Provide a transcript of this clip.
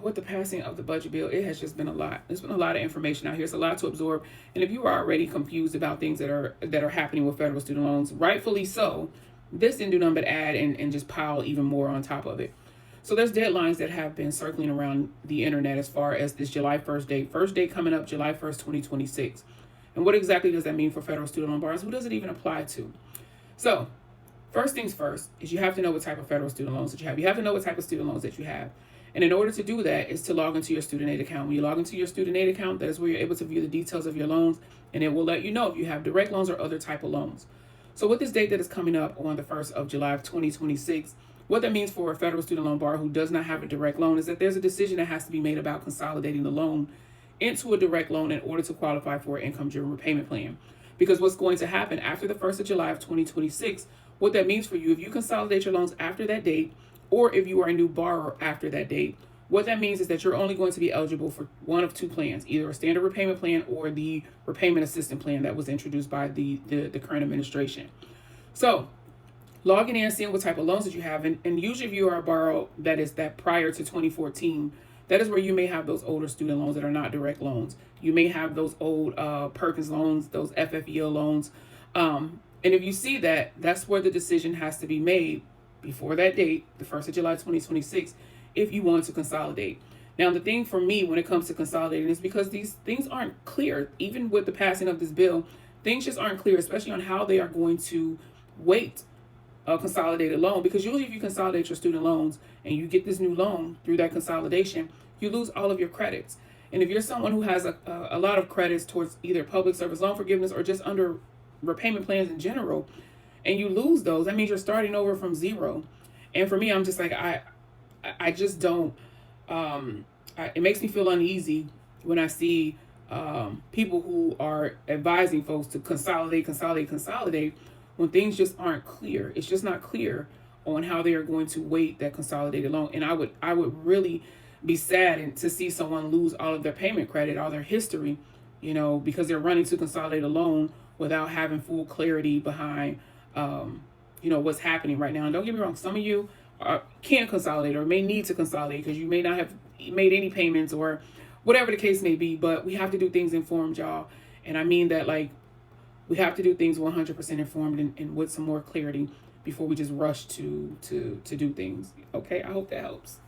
with the passing of the budget bill, it has just been a lot. There's been a lot of information out here. It's a lot to absorb. And if you are already confused about things that are happening with federal student loans, rightfully so, this didn't do nothing but add and just pile even more on top of it. So there's deadlines that have been circling around the internet as far as this July 1st date. First date coming up, July 1st, 2026. And what exactly does that mean for federal student loan borrowers? Who does it even apply to? So first things first is you have to know what type of federal student loans that you have. You have to know what type of student loans that you have. And in order to do that is to log into your student aid account. When you log into your student aid account, that is where you're able to view the details of your loans, and it will let you know if you have direct loans or other type of loans. So with this date that is coming up on the 1st of July of 2026, what that means for a federal student loan borrower who does not have a direct loan is that there's a decision that has to be made about consolidating the loan into a direct loan in order to qualify for an income-driven repayment plan. Because what's going to happen after the 1st of July of 2026, what that means for you, if you consolidate your loans after that date, or if you are a new borrower after that date, what that means is that you're only going to be eligible for one of two plans, either a standard repayment plan or the repayment assistance plan that was introduced by the current administration. So logging in, seeing what type of loans that you have, and usually if you are a borrower that prior to 2014, that is where you may have those older student loans that are not direct loans. You may have those old Perkins loans, those FFEL loans. And if you see that, that's where the decision has to be made before that date, the 1st of July 2026, if you want to consolidate. Now, the thing for me when it comes to consolidating is because these things aren't clear. Even with the passing of this bill, things just aren't clear, especially on how they are going to weight a consolidated loan. Because usually if you consolidate your student loans and you get this new loan through that consolidation, you lose all of your credits. And if you're someone who has a lot of credits towards either public service loan forgiveness or just under repayment plans in general, and you lose those, that means you're starting over from zero. And for me, I'm just like, I just don't, it makes me feel uneasy when I see people who are advising folks to consolidate, when things just aren't clear. It's just not clear on how they are going to weight that consolidated loan. And I would really be sad to see someone lose all of their payment credit, all their history, because they're running to consolidate a loan without having full clarity behind what's happening right now. And don't get me wrong, some of you can consolidate or may need to consolidate because you may not have made any payments or whatever the case may be, but we have to do things informed, y'all. And I mean that, like, we have to do things 100% informed and with some more clarity before we just rush to do things. Okay, I hope that helps.